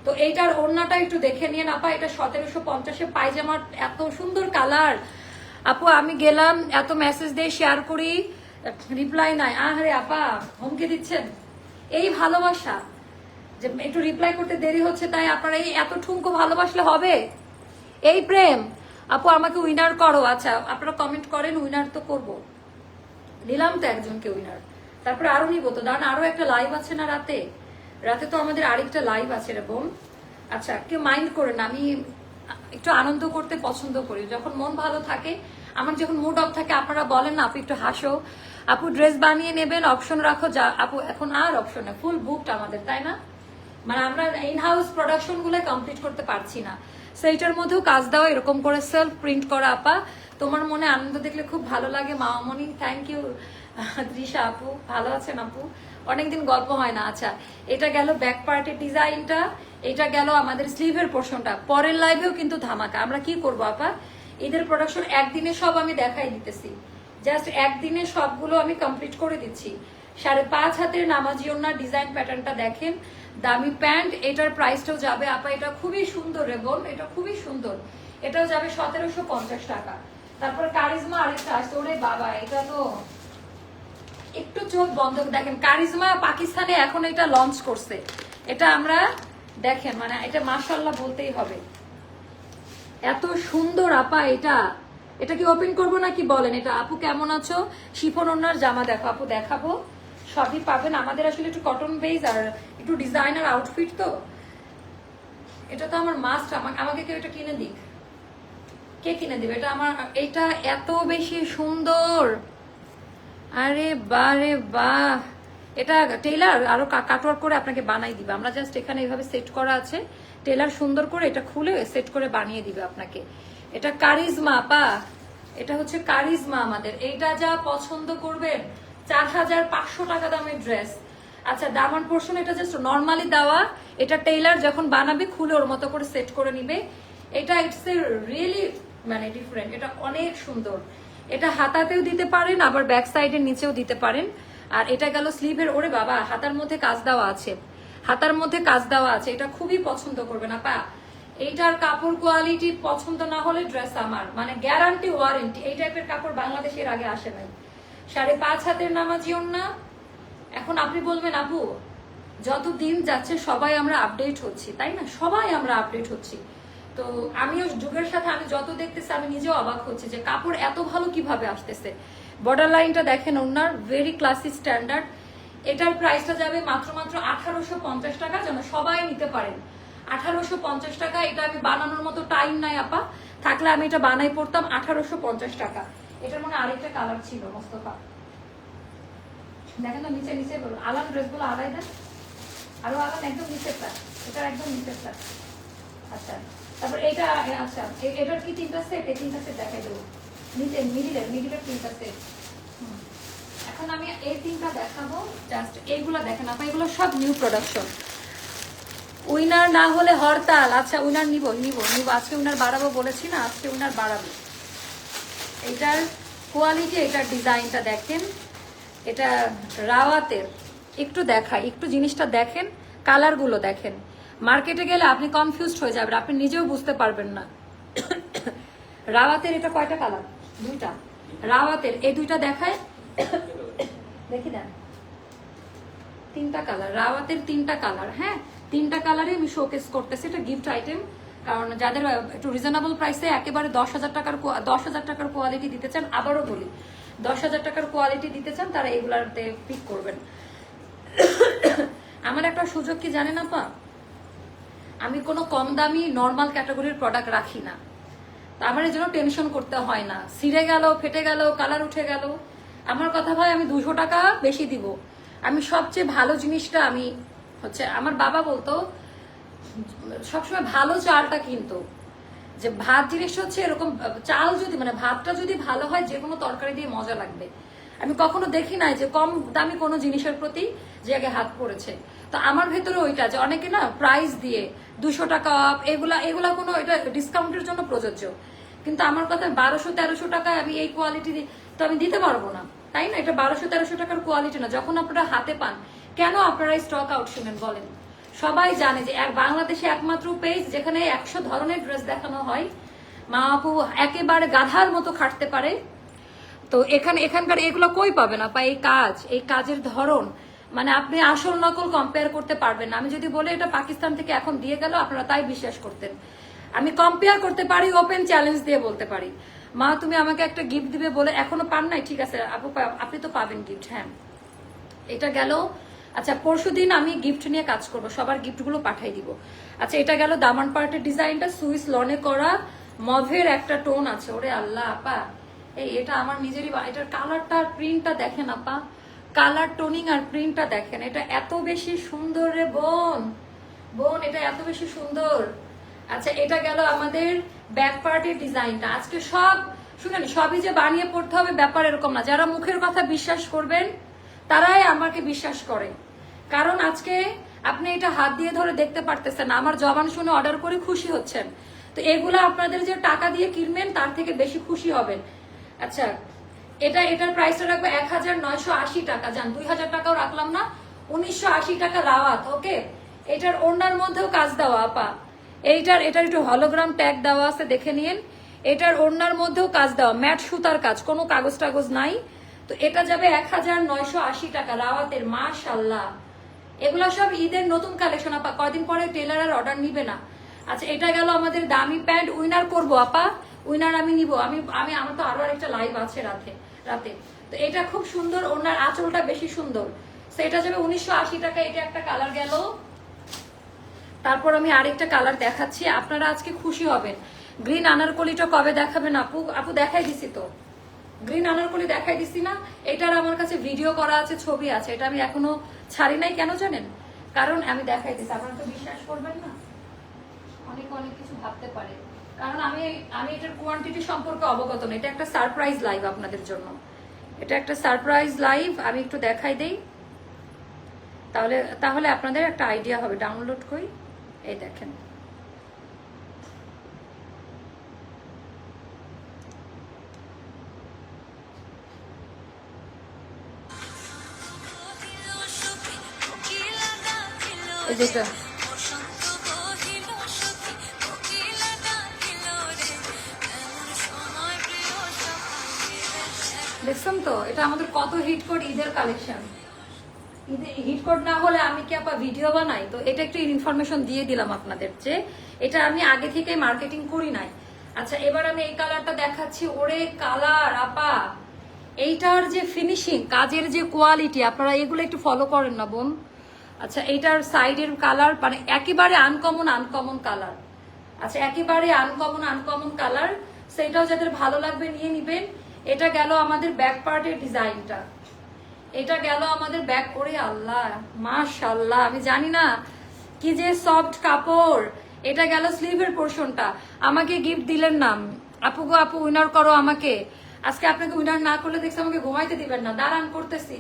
তো এইটার ওড়নাটা একটু দেখে নিয়ে আপা, এটা 1750-এ। পায়জামার এত সুন্দর কালার আপু, আমি গেলাম এত মেসেজ দিয়ে শেয়ার করি, রিপ্লাই নাই। আরে আপা, হুমকি দিচ্ছেন? এই ভালোবাসা যে একটু রিপ্লাই করতে দেরি হচ্ছে, তাই আপনারা এই এত ঠুনকো ভালোবাসলে হবে? এই প্রেম আপু আমাকে উইনার করো। আচ্ছা আপনারা কমেন্ট করেন, উইনার তো করব, নিলাম তো একজনকে উইনার, তারপরে আরো নিবো তো। দাঁড়ান আরো একটা লাইভ আছে না রাতে, রাতে তো আমাদের আরেকটা লাইভ আছে রে বোন। আচ্ছা কেউ মাইন্ড করেন, আমি একটু আনন্দ করতে পছন্দ করি যখন মন ভালো থাকে। আমার যখন মুড অফ থাকে আপনারা বলেন না আপু একটু হাসো, আপু ড্রেস বানিয়ে নেবেন, অপশন রাখো, যা আপু এখন আর অপশন নেই, ফুল বুকড আমাদের, তাই না? মানে আমরা ইন হাউস প্রোডাকশন গুলো কমপ্লিট করতে পারছি না। সেইটার মধ্যেও কাজ দেওয়া, এরকম করে সেলফ প্রিন্ট করা। আপা তোমার মনে আনন্দ দেখলে খুব ভালো লাগে মামামণি, থ্যাংক ইউ। তৃষা আপু ভালো আছেন আপু, অনেকদিন গল্প হয় না। আচ্ছা এটা গেল ব্যাক পার্টের ডিজাইনটা, এটা গেল আমাদের স্লিভের পোর্শনটা। পরের লাইভেও কিন্তু ধামাকা। আমরা কি করব আপা, ঈদের প্রোডাকশন একদিনে সব আমি দেখাই দিতেছি, জাস্ট একদিনে সবগুলো আমি কমপ্লিট করে দিচ্ছি। 5.5 হাতের নামাজি ওড়নার ডিজাইন প্যাটার্নটা দেখেন, দামি প্যান্ট, এটার প্রাইসটাও যাবে আপা, এটা খুবই সুন্দর রে বোন, এটা খুবই সুন্দর, এটাও যাবে 1750 টাকা। তারপর কারিজমা আরেকটা আসছে, ওরে বাবা এটা তো একটু চোখ বন্ধ দেখেন, কারিজমা পাকিস্তানে এখন এটা লঞ্চ করছে, এটা আমরা দেখেন মানে এটা মাশাআল্লাহ বলতেই হবে, এত সুন্দর আপা। এটা এটা কি ওপেন করবো নাকি বলেন? এটা আপু কেমন আছো? শিফন ওনার জামা দেখো আপু, দেখাবো, সবই পাবেন। আমাদের আসলে একটু কটন বেস আর একটু ডিজাইনার আউটফিট, তো এটা তো আমার মাস্ট, আমাকে কেউ এটা কিনে দিক, কে কিনে দিবে এটা আমার? এটা এত বেশি সুন্দর, আরে বাহ রে বাহ, এটা টেইলার আরো কাটওয়ার্ক করে আপনাকে বানাই দিবে, আমরা জাস্ট এখানে এইভাবে সেট করা আছে, টেলার সুন্দর করে এটা খুলে সেট করে বানিয়ে দিবে আপনাকে। এটা কারিজমা আপা, এটা হচ্ছে কারিজমা আমাদের, এইটা যা পছন্দ করবেন। 4500 টাকা দামের ড্রেস। আচ্ছা দামান পোর্শন এটা জাস্ট নর্মালি দেওয়া, এটা টেইলার যখন বানাবে খুলে ওর মতো করে সেট করে নিবে। এটা ইটস এ রিয়েলি মানে ডিফারেন্ট, এটা অনেক সুন্দর। এটা হাতাতেও দিতে পারেন, আবার ব্যাক সাইডের নিচেও দিতে পারেন। আর এটা গেল স্লিভের, ওরে বাবা হাতার মধ্যে কাজ দেওয়া আছে, হাতার মধ্যে কাজ দেওয়া আছে, এটা খুবই পছন্দ করবেন আপা। এইটার কাপড় কোয়ালিটি পছন্দ না হলে ড্রেস আমার, মানে গ্যারান্টি ওয়ারেন্টি, এই টাইপের কাপড় বাংলাদেশের আগে আসে নাই। 5.5 হাতের নামাজি ওড়না। এখন আপনি বলবেন আপু যত দিন যাচ্ছে সবাই আমরা আপডেট হচ্ছি, তাই না? সবাই আমরা আপডেট হচ্ছি, তো আমিও যুগের সাথে আমি যত দেখতেছি আমি নিজেও অবাক হচ্ছি যে কাপড় এত ভালো কিভাবে আসতেছে। বর্ডার লাইনটা দেখেন ওনার, ভেরি ক্লাসি স্ট্যান্ডার্ড। এটার প্রাইসটা যাবে মাত্র 1850 টাকা, যেন সবাই নিতে পারেন। 1850 টাকা, এটা আমি বানানোর মতো টাইম নাই আপা, থাকলে আমি এটা বানাই পড়তাম। 1850 টাকা। এটার মনে আরেকটা কালার ছিল মোস্তফা, দেখেন তো নিচে নিচে আলান ড্রেসগুলো আলাই দেন, আরো আলান একদম নিচেরটা, এটার একদম নিচেরটা। আচ্ছা তারপর এটা, আচ্ছা এটার কি 3টা সেট? এই 3টা সেট দেখাই দেবো, নিচে মিডিলের 3টা সেট। এখন আমি এই 3টা দেখাবো, জাস্ট এইগুলা দেখেন আপা, এগুলো সব নিউ প্রোডাকশন। উইনার না হলে হরতাল। আচ্ছা উইনার নিব নিব নিব, আজকে উইনার বাড়াবো বলেছি না, আজকে উইনার বাড়াবো। এটার কোয়ালিটি, এটার ডিজাইনটা দেখেন, এটা রাওয়াতের, একটু দেখাই, একটু জিনিসটা দেখেন, কালারগুলো দেখেন। মার্কেটে গেলে আপনি কনফিউজড হয়ে যাবেন, আপনি নিজেও বুঝতে পারবেন না। রাওয়াতের এটা কয়টা কালার? 2টা। রাওয়াতের এই 2টা দেখায়, দেখি দেন, 3টা কালার, রাওয়াতের 3টা কালার। হ্যাঁ 3টা কালারে আমি শোকেস করতেছি, এটা গিফট আইটেম, কারণ যাদের একটু রিজনেবল প্রাইসে একেবারে 10,000 টাকার কোয়ালিটি দিতে চান, আবারও বলি 10,000 টাকার কোয়ালিটি দিতে চান, তারা এগুলাতে পিক করবেন। আমার একটা সুযোগ কি জানেন আপা, আমি কোনো কম দামি নর্মাল ক্যাটাগরির প্রোডাক্ট রাখি না, তা আমার এই জন্য টেনশন করতে হয় না, ছিঁড়ে গেল, ফেটে গেল, কালার উঠে গেল। আমার কথা ভাই আমি 200 টাকা বেশি দিব, আমি সবচেয়ে ভালো জিনিসটা আমি হচ্ছে, আমার বাবা বলতো সবসময় ভালো চালটা কিনতো, যে ভাত জিনিসটা হচ্ছে এরকম, চাল যদি মানে ভাতটা যদি ভালো হয় যে কোনো তরকারি দিয়ে মজা লাগবে। আমি কখনো দেখি নাই যে কম দামি কোনো জিনিসের প্রতি যে আগে হাত পড়েছে। তো আমার ভেতরে ওইটা যে অনেকে না প্রাইস দিয়ে 200 টাকা অফ, এগুলা কোনো এটা ডিসকাউন্টের জন্য প্রযোজ্য, কিন্তু আমার কথা 1200-1300 টাকায় আমি এই কোয়ালিটি তো আমি দিতে পারবো না, তাই না? এটা 1200-1300 টাকার কোয়ালিটি না। যখন আপনারা হাতে পান, কেন আপনারা স্টক আউট শুনেন বলেন? সবাই জানে যে বাংলাদেশে একমাত্র পেজ যেখানে 100 ধরনের ড্রেস দেখানো হয়, মা আপু একেবারে গাধার মতো খাটতে পারে। তো এখানকার এগুলো কই পাবেন আপা? এই কাজের ধরন, মানে আপনি আসল নকল কম্পেয়ার করতে পারবেন না। আমি যদি বলে এটা পাকিস্তান থেকে এখন দিয়ে গেল, আপনারা তাই বিশ্বাস করতেন। আমি কম্পেয়ার করতে পারি, ওপেন চ্যালেঞ্জ দিয়ে বলতে পারি। মা তুমি আমাকে একটা গিফট দিবে বলে এখনো পান নাই, ঠিক আছে আপু আপনি তো পাবেন গিফট। হ্যাঁ এটা গেল। আচ্ছা পরশুদিন আমি গিফট নিয়ে কাজ করব, সবার গিফটগুলো পাঠাই দিব। আচ্ছা এটা গেল দামান পার্টের ডিজাইনটা, সুইস লনে করা, মভের একটা টোন আছে। ওরে আল্লাহ আপা, এই এটা আমার নিজেরই, এটার কালারটা আর প্রিন্টটা দেখেন আপা, কালার টোনিং আর প্রিন্টটা দেখেন, এটা এত বেশি সুন্দর রে বোন, বোন এটা এত বেশি সুন্দর। আচ্ছা এটা গেল আমাদের ব্যাক পার্টের ডিজাইনটা। আজকে সব শুনেন, সবই যে বানিয়ে পড়তে হবে ব্যাপার এরকম না। যারা মুখের কথা বিশ্বাস করবেন তারাই আমাকে বিশ্বাস করে, কারণ আজকে আপনি এটা হাত দিয়ে ধরে দেখতে পারতেছেন, আমার জবান শুনে অর্ডার করে খুশি হচ্ছেন। তো এগুলো আপনাদের যে টাকা দিয়ে কিনবেন তার থেকে বেশি খুশি হবেন। আচ্ছা এটার প্রাইসটা রাখবো 1980 টাকা, যান 2000 টাকাও রাখলাম না, 1980 টাকা রাওয়াত। ওকে এটার ওড়নার মধ্যেও কাজ দেওয়া আপা, এটার একটু হলোগ্রাম ট্যাগ দেওয়া আছে দেখে নিন। এটার ওড়নার মধ্যেও কাজ দেওয়া, ম্যাট সুতার কাজ, কোনো কাগজ টাগজ নাই। তো এটা যাবে 1980 টাকা রাওয়াতের। মাশাআল্লাহ এগুলো সব ঈদের নতুন কালেকশন আপা, কদিন পরে টেলার আর অর্ডার নিবে না। আচ্ছা এটা গেল আমাদের দামি প্যান্ট, উইনার করব আপা, উইনার আমি নিব। আমার তো আরো আরেকটা লাইভ আছে রাতে। তো এটা খুব সুন্দর, ওনার আঁচলটা বেশি সুন্দর। তো এটা যাবে 1980 টাকা। এটা একটা কালার গেল। তারপর আমি আরেকটা কালার দেখাচ্ছি, আপনারা আজকে খুশি হবেন। গ্রিন আনারকলিটা কবে দেখাবেন আপু? আপু দেখাই দিছি তো, গ্রিন আনারকলি দেখাই দিছি না? এটার আমার কাছে ভিডিও করা আছে, ছবি আছে, এটা আমি এখনো ছাড়ি নাই। কেন জানেন? কারণ আমি দেখাই দিছি, আপনারা তো বিশ্বাস করবেন না, অনেক কিছু ভাবতে পারে, কারণ আমি এটার কোয়ান্টিটি সম্পর্কে অবগত না। এটা একটা সারপ্রাইজ লাইভ আপনাদের জন্য, এটা একটা সারপ্রাইজ লাইভ। আমি একটু দেখাই দেই, তাহলে আপনাদের একটা আইডিয়া হবে। ডাউনলোড করি, এই দেখেন যেটা দেখছেন তো, এটা আমাদের কত হিট কোড ঈদের কালেকশন। হিট কোড না হলে আমি কি আপা ভিডিও বানাই? তো এটা একটু ইনফরমেশন দিয়ে দিলাম আপনাদের, যে এটা আমি আগে থেকে মার্কেটিং করি নাই। আচ্ছা এবার আমি এই কালারটা দেখাচ্ছি। ওরে কালার আপা, এইটার যে ফিনিশিং, কাজের যে কোয়ালিটি, আপনারা এগুলো একটু ফলো করেন না বোন। আচ্ছা এইটার সাইডের কালার মানে একেবারে আনকমন কালার। আচ্ছা একেবারে আনকমন কালার, সেটাও যাদের ভালো লাগবে নিয়ে নিবেন। এটা গেল আমাদের ব্যাক পার্টের ডিজাইনটা, এটা গেল আমাদের ব্যাক। করে আল্লাহ মাশাআল্লাহ, আমি জানি না কি যে সফট কাপড়। এটা গেল স্লিভের পোর্শনটা। আমাকে গিফট দিলেন না আপু গো, আপু উইনার করো আমাকে। আজকে আপনাকে উইনার না করলে দেখছি আমাকে ঘুমাইতে দিবেন না, দাঁড়ান করতেছি।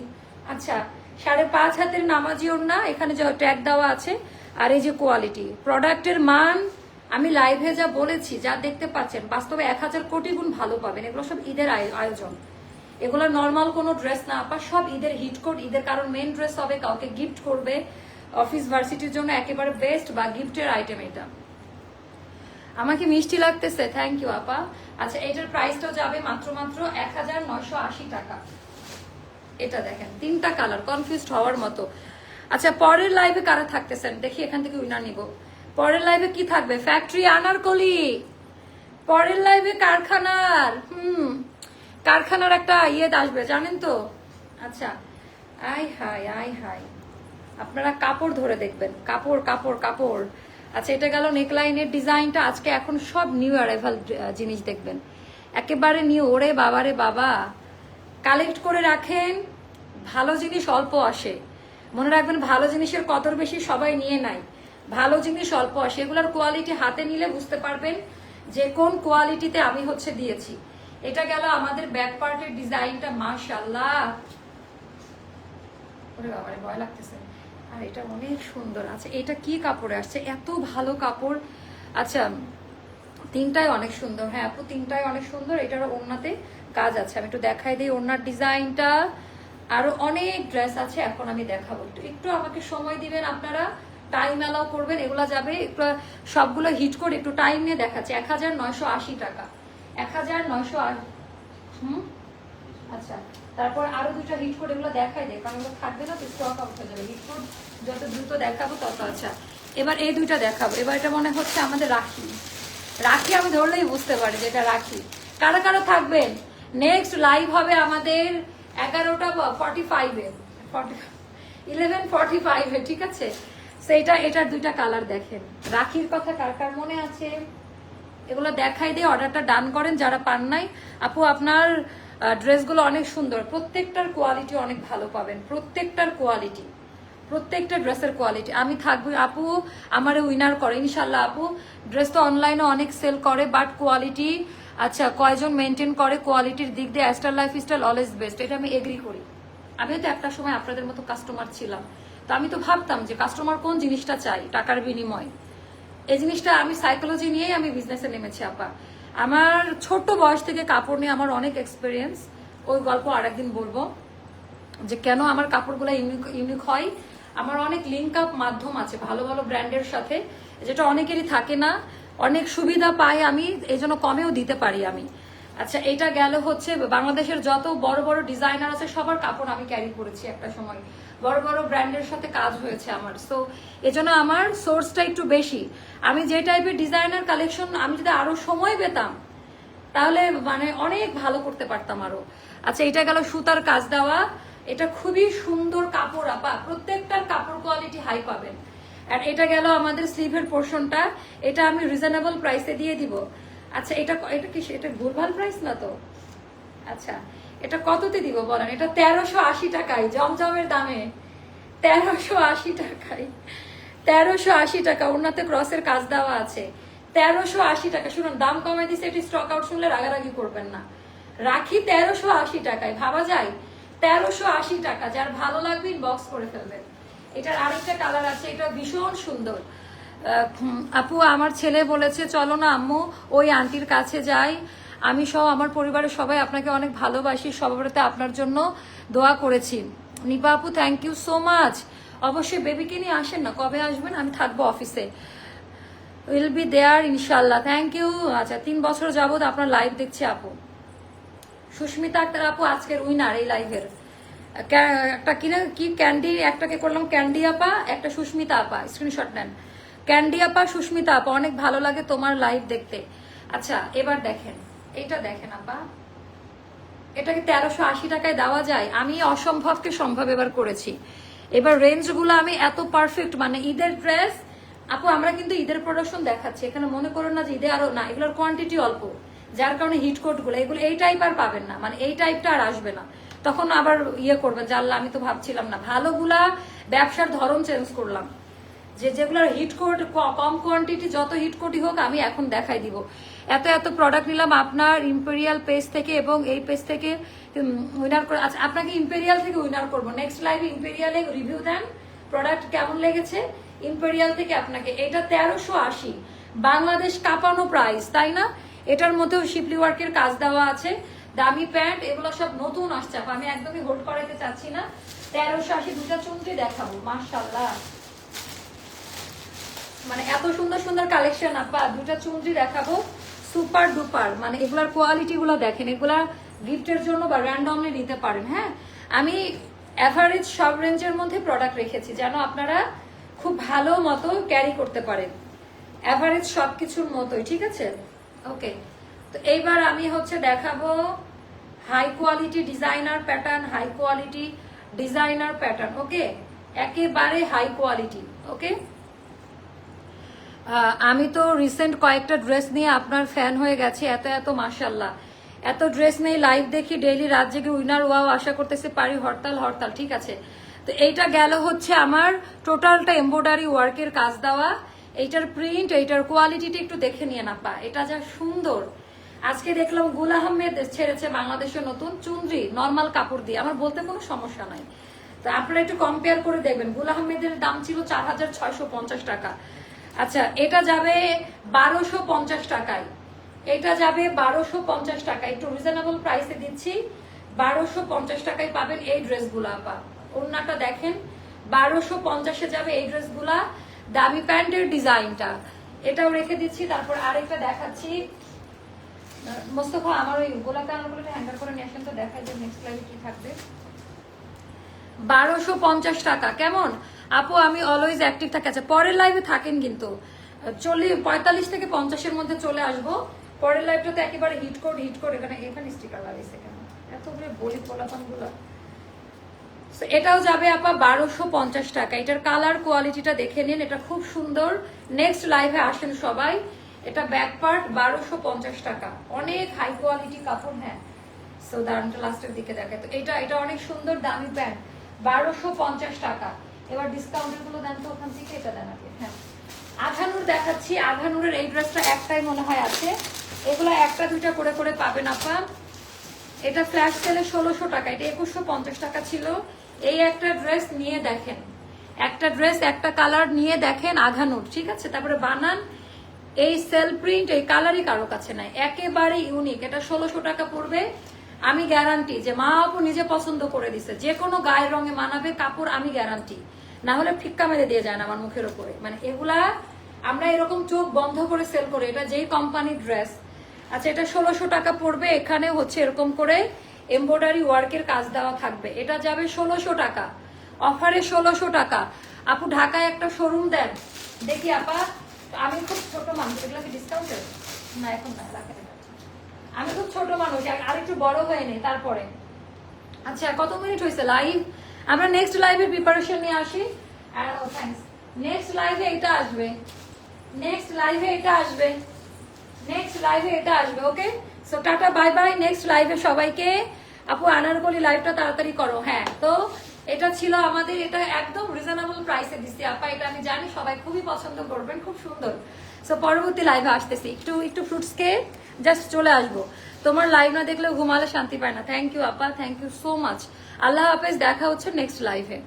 আচ্ছা 5.5 হাতের নামাজি ওড়না, এখানে যে ট্যাগ দেওয়া আছে, আর এই যে কোয়ালিটি প্রোডাক্টের মান আমি লাইভে যা বলেছি, যা দেখতে পাচ্ছেন, বাস্তবে 1000 কোটি গুণ ভালো পাবেন। এগুলো সব ঈদের আয়োজন, এগুলো নর্মাল কোনো ড্রেস না আপা, সব ঈদের হিট কোড। ঈদের কারণ মেন ড্রেস হবে, কাউকে গিফট করবে, অফিস ভার্সিটির জন্য একেবারে বেস্ট বা গিফটের আইটেম এটা। আমাকে মিষ্টি লাগতেছে, থ্যাংক ইউ আপা। আচ্ছা এটার প্রাইসটাও যাবে মাত্র 1980 টাকা। এটা দেখেন তিনটা কালার, কনফিউজড হওয়ার মতো। আচ্ছা পরের লাইভে কারা থাকতেছেন দেখি, এখান থেকে উইনার নিব। পরের লাইভে কি থাকবে? ফ্যাক্টরি আনারকলি। পরের লাইভে কারখানার একটা আসবে জানেন তো। আচ্ছা আই হাই আপনারা কাপড় ধরে দেখবেন, কাপড়। আচ্ছা এটা গেল নেকলাইনের ডিজাইনটা। আজকে এখন সব নিউ অ্যারাইভাল জিনিস দেখবেন, একেবারে নিউ। ওরে বাবারে বাবা, কালেক্ট করে রাখেন, ভালো জিনিস অল্প আসে, মনে রাখবেন ভালো জিনিসের কদর বেশি সবাই নিয়ে নাই, ভালো জিনিস অল্প আসে। এগুলোর কোয়ালিটি হাতে নিলে বুঝতে পারবেন যে কোন কোয়ালিটিতে আমি দিয়েছি। এটা গেল আমাদের ব্যাক পার্টের ডিজাইনটা। মাশাআল্লাহ, ওরে বাবারে ভয় লাগতেছে। আর এটা অনেক সুন্দর। আচ্ছা এটা কি কাপড়ে আসছে, এত ভালো কাপড়। আচ্ছা তিনটাই অনেক সুন্দর। হ্যাঁ আপু তিনটাই অনেক সুন্দর। এটারও ওড়নাতে কাজ আছে, আমি একটু দেখাই দিই ওড়নার ডিজাইনটা। আরো অনেক ড্রেস আছে, এখন আমি দেখাবো। একটু আমাকে সময় দিবেন আপনারা, টাইম অ্যালাউ করবেন। এগুলা যাবে একটু, সবগুলো হিট করে একটু টাইম নিয়ে দেখাচ্ছে। 1980 টাকা, 1980। আচ্ছা তারপর আরো দুইটা হিট কোড, এগুলো দেখাই দেয় কারণ এগুলো থাকবে না তো, স্টক আউট হয়ে যাবে। হিট কোড যত দ্রুত দেখাবো তত। আচ্ছা এবার এই দুইটা দেখাবো। এবার এটা মনে হচ্ছে আমাদের রাখি, রাখি আমি ধরলেই বুঝতে পারি যে এটা রাখি। কারা কারা থাকবেন? নেক্সট লাইভ হবে আমাদের 11:45-এ, 11:45-এ, ঠিক আছে? সেইটা এটার দুইটা কালার দেখেন। রাখির কথা কার কার মনে আছে? এগুলো দেখাই দিয়ে অর্ডারটা ডান করেন যারা পান নাই। আপু আপনার ড্রেসগুলো অনেক সুন্দর, প্রত্যেকটার কোয়ালিটি অনেক ভালো পাবেন, প্রত্যেকটার কোয়ালিটি, প্রত্যেকটা ড্রেসের কোয়ালিটি। আমি থাকবো আপু, আমারে উইনার করে ইনশাল্লাহ। আপু ড্রেস তো অনলাইনে অনেক সেল করে, বাট কোয়ালিটি আচ্ছা কয়জন মেনটেন করে কোয়ালিটির দিক দিয়ে? অ্যাস্টার লাইফস্টাইল অলওয়েজ বেস্ট, এটা আমি এগ্রি করি। আমিও তো একটা সময় আপনাদের মতো কাস্টমার ছিলাম, তো আমি তো ভাবতাম যে কাস্টমার কোন জিনিসটা চাই টাকার বিনিময়। এই জিনিসটা আমি সাইকোলজি নিয়েই আমি বিজনেসে নেমেছি আপা। আমার ছোট বয়স থেকে কাপড় নিয়ে আমার অনেক এক্সপিরিয়েন্স, ওই গল্প আরেকদিন বলবো যে কেন আমার কাপড়গুলো ইউনিক হয়। আমার অনেক লিঙ্ক আপ মাধ্যম আছে ভালো ভালো ব্র্যান্ডের সাথে, যেটা অনেকেরই থাকে না, অনেক সুবিধা পাই আমি, এই জন্য কমেও দিতে পারি আমি। আচ্ছা এটা গেল হচ্ছে বাংলাদেশের যত বড় বড় ডিজাইনার আছে সবার কাপড় আমি ক্যারি করেছি একটা সময়, বড় বড় ব্র্যান্ডের সাথে কাজ হয়েছে আমার। সো এজন্য আমার সোর্সটা একটু বেশি। আমি যে টাইপের ডিজাইনার কালেকশন আমি যদি আরো সময় পেতাম তাহলে মানে অনেক ভালো করতে পারতাম আরো। আচ্ছা এটা গেল সুতার কাজ দেওয়া, এটা খুবই সুন্দর কাপড় আপা, প্রত্যেকটার কাপড় কোয়ালিটি হাই পাবেন। আর এটা গেল আমাদের স্লিভের পোর্শনটা, এটা আমি রিজনেবল প্রাইসে দিয়ে দিব। আচ্ছা এটা এটা কি এটা ভুলভাল প্রাইস না তো? আচ্ছা এটা কততে দিব বলেন? এটা 1380 টাকায়, জমজমের দামে 1380 টাকায়, 1380 টাকা। ওনাতে ক্রসের কাজ দেওয়া আছে, 1380 টাকা। শুনুন দাম কমে দিছে, এটি স্টক আউট শুনলে রাগারাগি করবেন না। রাখি 1380 টাকায়, ভাবা যায়? 1380 টাকা। যার ভালো লাগবে ইনবক্স করে ফেলবেন। এটার আরেকটা কালার আছে, এটা ভীষণ সুন্দর। আপু আমার ছেলে বলেছে চলো না আম্মু ওই আন্টির কাছে যাই, আমি সহ আমার পরিবারের সবাই আপনাকে অনেক ভালোবাসি, সবাইতে আপনার জন্য দোয়া করেছি। নিপা আপু থ্যাংক ইউ সো মাচ। অবশ্যই বেবিকে নিয়ে আসেন না, কবে আসবেন? আমি থাকবো অফিসে, উইল বি দেয়ার ইনশাল্লাহ। Thank you. আচ্ছা 3 বছর যাবত আপনার লাইভ দেখছি আপু। সুস্মিতা আক্তার আপু আজকের উইনার এই লাইভের। একটা কিনা কি ক্যান্ডি, একটাকে করলাম ক্যান্ডি আপা, একটা সুস্মিতা আপা, স্ক্রিনশট নেন। ক্যান্ডি আপা, সুস্মিতা আপা, অনেক ভালো লাগে তোমার লাইভ দেখতে। আচ্ছা এবার দেখেন, এইটা দেখেন আপা, এটাকে 1380 টাকায় দেওয়া যায়? আমি অসম্ভবকে সম্ভব এবার করেছি। এবার রেঞ্জগুলো আমি এত পারফেক্ট, মানে ঈদের ড্রেস আপু আমরা কিন্তু ঈদের প্রোডাকশন দেখাচ্ছি, এখানে মনে করো না যে ঈদে আরো না, এগুলোর কোয়ান্টিটি অল্প, যার কারণে হিট কোট গুলো এগুলো এই টাইপ আর পাবেন না, মানে এই টাইপটা আর আসবে না। তখন আবার ইয়ে করবেন যে আল্লাহ আমি তো ভাবছিলাম না। ভালোগুলা ব্যবসার ধরন চেঞ্জ করলাম, যে যেগুলোর হিট কোট কম কোয়ান্টিটি, যত হিট কোটই হোক আমি এখন দেখাই দিব। এত এত প্রোডাক্ট নিলাম আপনার ইম্পেরিয়াল পেজ থেকে এবং এই পেজ থেকে উইনার করে। আচ্ছা আপনাকে ইম্পেরিয়াল থেকে উইনার করবো, নেক্সট লাইভে ইম্পেরিয়ালে রিভিউ দেন প্রোডাক্ট কেমন লেগেছে। ইম্পেরিয়াল থেকে আপনাকে এটা 1380 বাংলাদেশ কাঁপানো প্রাইস, তাই না? এটার মধ্যেও শিপলি ওয়ার্কের কাজ দেওয়া আছে, দামি প্যান্ট, এগুলো সব নতুন আসছে, আমি একদমই হোল্ড করাইতে চাচ্ছি না। 1380 দুটা চুমকি দেখাবো, মাশাআল্লাহ, মানে এত সুন্দর সুন্দর কালেকশন আপা। দুটা চুমকি দেখাবো, সুপার ডুপার, মানে এগুলার কোয়ালিটি গুলো দেখেন, এগুলা গিফটের জন্য বা র্যান্ডমলি নিতে পারেন। হ্যাঁ আমি এভারেজ সব রেঞ্জের মধ্যে প্রোডাক্ট রেখেছি যেন আপনারা খুব ভালো মতো ক্যারি করতে পারেন, এভারেজ সবকিছুর মতোই, ঠিক আছে? ওকে তো এইবার আমি হচ্ছে দেখাবো high quality designer pattern, high quality designer pattern. Okay একেবারে হাই কোয়ালিটি। ওকে আমি তো রিসেন্ট কয়েকটা ড্রেস নিয়ে আপনার ফ্যান হয়ে গেছি, এত এত মাশাল্লাহ, এত ড্রেস নেই, লাইভ দেখি ডেইলি, রাত জেগে উইনার ওয়াও, আশা করতেছি পারি হরতাল হরতাল। ঠিক আছে তো এইটা গেল হচ্ছে আমার টোটালটা এমব্রয়ডারি ওয়ার্কের কাজ দেওয়া, এইটার প্রিন্ট, এইটার কোয়ালিটিটা একটু দেখে নিয়ে না পা, এটা যা সুন্দর। আজকে দেখলাম গুল আহমেদ ছেড়েছে বাংলাদেশের নতুন চুনরি নর্মাল কাপড় দিয়ে, আমার বলতে কোনো সমস্যা নাই, তো আপনারা একটু কম্পেয়ার করে দেখবেন। গুল আহমেদের দাম ছিল 4650 টাকা। আচ্ছা এটা যাবে 1250 টাকায়, এটা যাবে 1250 টাকা, একটু রিজনেবল প্রাইসে দিচ্ছি, 1250 টাকায় পাবেন এই ড্রেসগুলো আপা। ওড়নাটা দেখেন 1250-এ যাবে এই ড্রেসগুলা, দামি প্যান্টের ডিজাইনটা এটাও রেখে দিচ্ছি। তারপর আরেকটা দেখাচ্ছি, মোস্তফা আমার ওই গোলাপ কালারগুলো হ্যাঙ্গার করে নিয়ে আসেন তো, দেখাই যে নেক্সট লাইভে কি থাকবে। 1250 টাকা কেমন আপু? আমি অলওয়েজ অ্যাক্টিভ থাকি। আচ্ছা পরের লাইভে থাকেন কিন্তু 45 থেকে 50-এর মধ্যে চলে আসবো। পরের লাইভটাতে একেবারে হিট কোড এখানে স্টিকার লাগাইছে কেন এতগুলো বলি পোলাপান গুলো। এটাও যাবে আপা 1250 টাকা। এটার কালার কোয়ালিটিটা দেখে নিন, এটা খুব সুন্দর। নেক্সট লাইভে আসেন সবাই। এটা ব্যাক পার্ট 1250 টাকা, অনেক হাই কোয়ালিটি কাপড়। হ্যাঁ, সো দাঁড়ানটা লাস্টের দিকে দেখে। তো এটা অনেক সুন্দর দামি প্যান্ট, 1250 টাকা। এবার ডিসকাউন্টের গুলো দেন তো ওখান থেকে, এটা দেন আগে। হ্যাঁ, আঘানুর দেখাচ্ছি। আঘানুরের এই ড্রেসটা একটাই মনে হয় আছে, এগুলো একটা দুইটা করে করে পাবেন আপা। এটা ফ্ল্যাশ সেলে 1600 টাকা, এটা 2150 টাকা ছিল। এই একটা ড্রেস নিয়ে দেখেন, একটা ড্রেস একটা কালার নিয়ে দেখেন আঘানুর, ঠিক আছে? তারপরে বানান, এই সেল প্রিন্ট এই কালারই কারো কাছে নাই, একেবারে ইউনিক। এটা 1600 টাকা পড়বে। আমি গ্যারান্টি যে মা আপু নিজে পছন্দ করে দিছে, যে কোনো গায়ের রঙে মানাবে কাপড়, আমি গ্যারান্টি। না হলে ফিক্কা মেরে দিয়ে যায় না আমার মুখের উপরে। মানে এগুলা আমরা এরকম চোখ বন্ধ করে সেল করি, এটা যেই কোম্পানির ড্রেস। আচ্ছা, এটা 1600 টাকা পড়বে। এখানে হচ্ছে এরকম করে এমব্রয়ডারি ওয়ার্কের কাজ দেওয়া থাকবে। এটা যাবে 1600 টাকা, অফারে 1600 টাকা। আপু ঢাকায় একটা শোরুম দেন দেখি আপা। আমি খুব ছোট মানুষ, এগুলো কি ডিসকাউন্টের? না এখন না, রাখেন। আমি খুব ছোট মানুষ, আর একটু বড় হয়ে নেই তারপরে। আচ্ছা, কত মিনিট হয়েছে লাইভ? আমরা নেক্সট লাইভের প্রিপারেশন নিয়ে আসি। নেক্সট লাইভে এটা আসবে, নেক্সট লাইভে এটা আসবে, নেক্সট লাইভে এটা আসবে। Okay, so tata bye bye. Next লাইভে সবাইকে। আপু আনারকলি লাইভটা তাড়াতাড়ি করো। হ্যাঁ, তো এটা ছিল আমাদের, এটা একদম রিজনেবল প্রাইসে দিচ্ছি আপা। এটা আমি জানি সবাই খুবই পছন্দ করবেন, খুব সুন্দর। সো পরবর্তী লাইভে আসতেছি, একটু ফ্রুটস খেয়ে জাস্ট চলে আসবো। তোমার লাইভ না দেখলে ঘুমালে শান্তি পায় না। থ্যাংক ইউ আপা, থ্যাংক ইউ সো মাচ। আল্লাহ হাফেজ, দেখা হচ্ছে নেক্সট লাইভে।